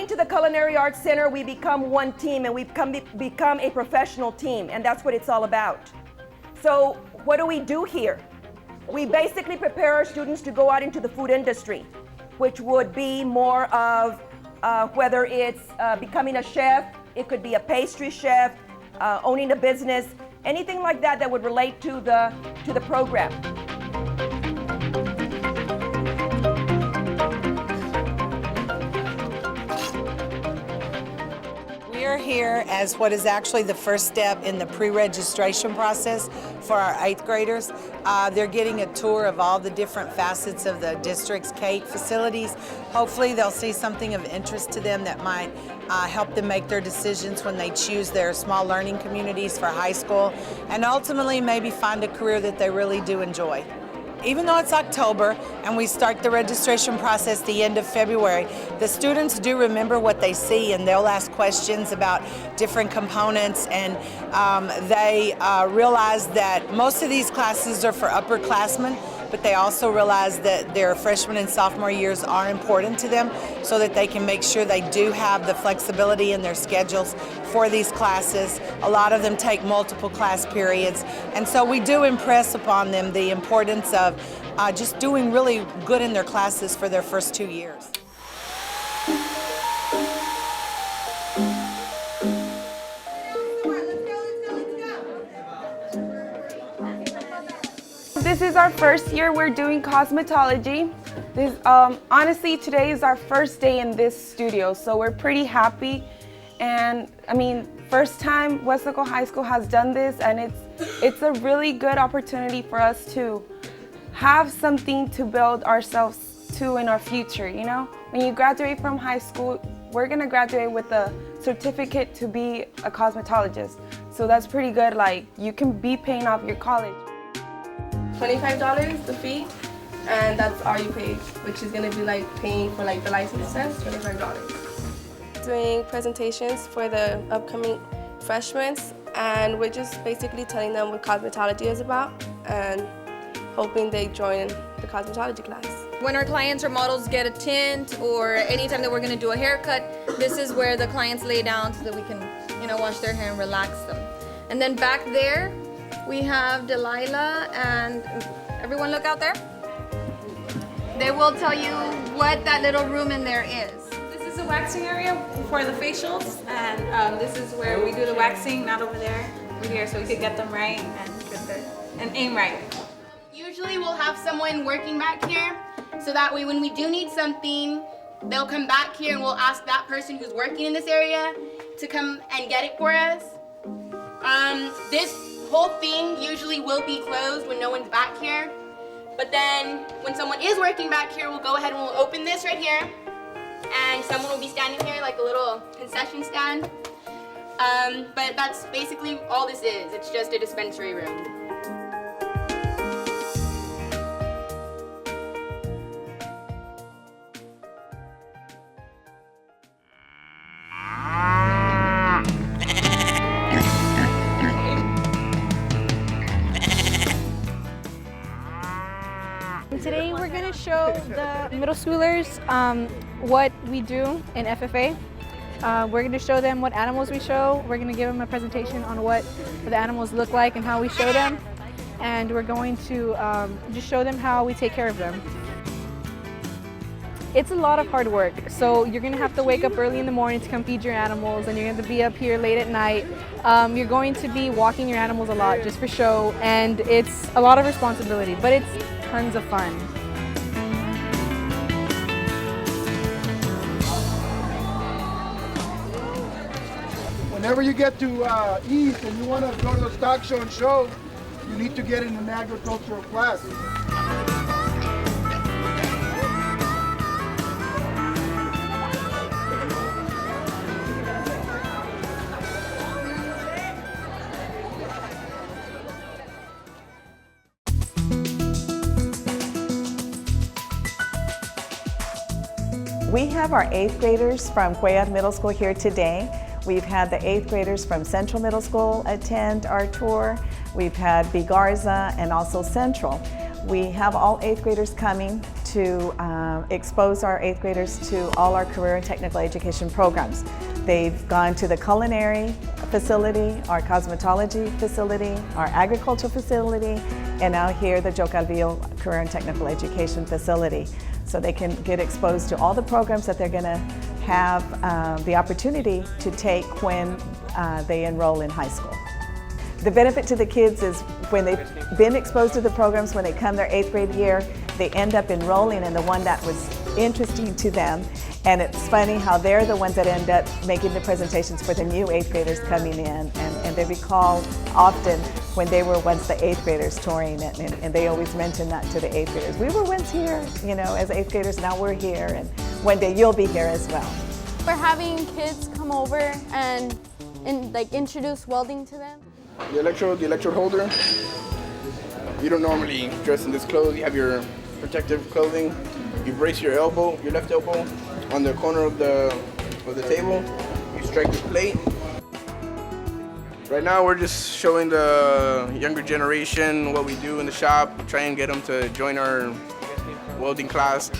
to the Culinary Arts Center, we become one team and we become a professional team, and that's what it's all about. So what do we do here? We basically prepare our students to go out into the food industry, which would be more of whether it's becoming a chef, it could be a pastry chef, owning a business, anything like that that would relate to the program. We are here as what is actually the first step in the pre-registration process for our 8th graders. They're getting a tour of all the different facets of the district's CATE facilities. Hopefully they'll see something of interest to them that might help them make their decisions when they choose their small learning communities for high school, and ultimately maybe find a career that they really do enjoy. Even though it's October and we start the registration process the end of February, the students do remember what they see, and they'll ask questions about different components, and they realize that most of these classes are for upperclassmen, but they also realize that their freshman and sophomore years are important to them so that they can make sure they do have the flexibility in their schedules for these classes. A lot of them take multiple class periods, and so we do impress upon them the importance of just doing really good in their classes for their first 2 years. This is our first year we're doing cosmetology. Honestly, today is our first day in this studio, so we're pretty happy. And I mean, first time Weslaco High School has done this, and it's a really good opportunity for us to have something to build ourselves to in our future, you know? When you graduate from high school, we're gonna graduate with a certificate to be a cosmetologist. So that's pretty good, like you can be paying off your college. $25 the fee, and that's all you pay, which is gonna be like paying for like the license test, $25. Doing presentations for the upcoming freshmen, and we're just basically telling them what cosmetology is about and hoping they join the cosmetology class. When our clients or models get a tint, or anytime that we're gonna do a haircut, this is where the clients lay down so that we can, wash their hair and relax them. And then back there, we have Delilah, and everyone look out there. They will tell you what that little room in there is. This is the waxing area for the facials, and this is where we do the waxing, not over there, over here, so we could get them right and aim right. Usually we'll have someone working back here, so that way when we do need something, they'll come back here and we'll ask that person who's working in this area to come and get it for us. This whole thing usually will be closed when no one's back here, but then when someone is working back here, we'll go ahead and we'll open this right here, and someone will be standing here like a little concession stand. But that's basically all this is. It's just a dispensary room. Today we're going to show the middle schoolers what we do in FFA. We're going to show them what animals we show. We're going to give them a presentation on what the animals look like and how we show them. And we're going to just show them how we take care of them. It's a lot of hard work, so you're going to have to wake up early in the morning to come feed your animals, and you're going to be up here late at night. You're going to be walking your animals a lot just for show, and it's a lot of responsibility, but it's tons of fun. Whenever you get to East and you want to go to the stock show and show, you need to get in an agricultural class. We have our 8th graders from Cuellar Middle School here today. We've had the 8th graders from Central Middle School attend our tour. We've had Bigarza and also Central. We have all 8th graders coming to expose our 8th graders to all our career and technical education programs. They've gone to the Culinary facility, our Cosmetology facility, our Agriculture facility, and now here the Joe Calvillo Career and Technical Education facility. So they can get exposed to all the programs that they're going to have the opportunity to take when they enroll in high school. The benefit to the kids is when they've been exposed to the programs, when they come their 8th grade year, they end up enrolling in the one that was interesting to them. And it's funny how they're the ones that end up making the presentations for the new 8th graders coming in. And they recall often when they were once the 8th graders touring it, and they always mention that to the 8th graders. We were once here, you know, as 8th graders, now we're here, and one day you'll be here as well. We're having kids come over and like introduce welding to them. The electrode holder. You don't normally dress in this clothes. You have your protective clothing. You brace your elbow, your left elbow, on the corner of the table. You strike the plate. Right now we're just showing the younger generation what we do in the shop, try and get them to join our welding class.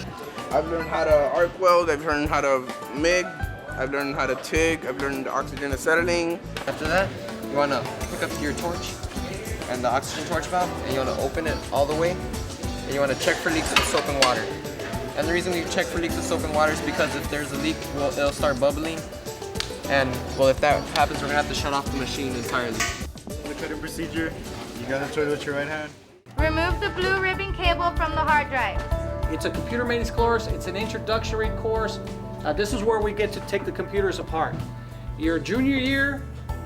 I've learned how to arc weld, I've learned how to MIG, I've learned how to TIG, I've learned the oxygen acetylene. After that, you want to hook up your torch and the oxygen torch valve, and you want to open it all the way, and you want to check for leaks with soap and water. And the reason we check for leaks with soap and water is because if there's a leak, it'll start bubbling. And well, if that happens, we're gonna have to shut off the machine entirely. The cutting procedure, you got to turn with your right hand. Remove the blue ribbon cable from the hard drive. It's a computer maintenance course, it's an introductory course. This is where we get to take the computers apart. Your junior year,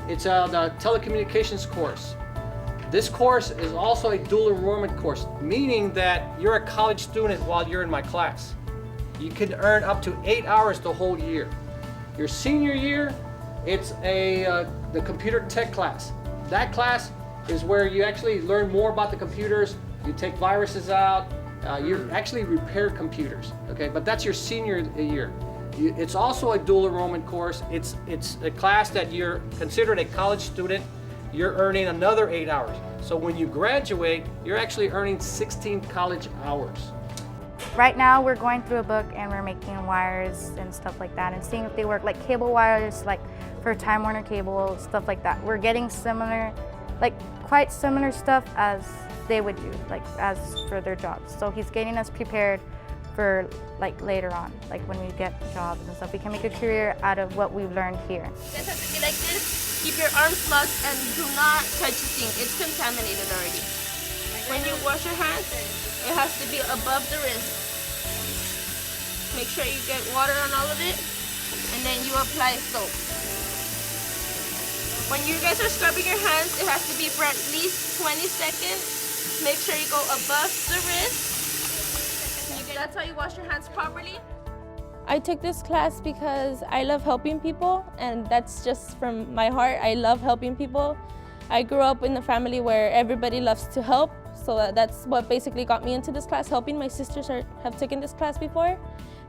it's the telecommunications course. This course is also a dual enrollment course, meaning that you're a college student while you're in my class. You can earn up to 8 hours the whole year. Your senior year, it's the computer tech class. That class is where you actually learn more about the computers, you take viruses out, you actually repair computers, okay? But that's your senior year. It's also a dual enrollment course. It's a class that you're considered a college student, you're earning another 8 hours. So when you graduate, you're actually earning 16 college hours. Right now we're going through a book and we're making wires and stuff like that and seeing if they work, like cable wires, like for Time Warner cable, stuff like that. We're getting similar, like quite similar stuff as they would do, like as for their jobs. So he's getting us prepared for like later on, like when we get jobs and stuff. We can make a career out of what we've learned here. You guys have to be like this. Keep your arms locked and do not touch the sink. It's contaminated already. When you wash your hands, it has to be above the wrist. Make sure you get water on all of it, and then you apply soap. When you guys are scrubbing your hands, it has to be for at least 20 seconds. Make sure you go above the wrist. That's how you wash your hands properly. I took this class because I love helping people, and that's just from my heart. I love helping people. I grew up in a family where everybody loves to help, so that's what basically got me into this class, helping. My sisters have taken this class before,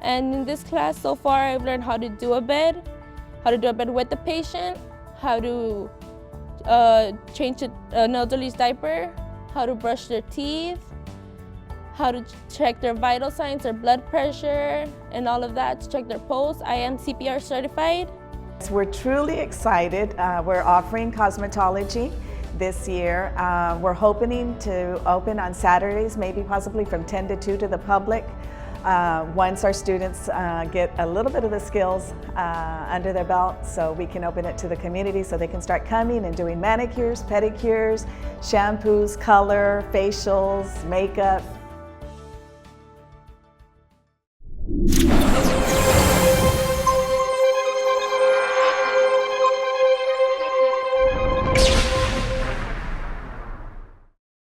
and in this class so far I've learned how to do a bed with the patient, how to change an elderly's diaper, how to brush their teeth, how to check their vital signs, their blood pressure, and all of that, to check their pulse. I am CPR certified. We're truly excited. We're offering cosmetology this year. We're hoping to open on Saturdays, maybe possibly from 10 to 2 to the public. Once our students get a little bit of the skills under their belt, so we can open it to the community so they can start coming and doing manicures, pedicures, shampoos, color, facials, makeup,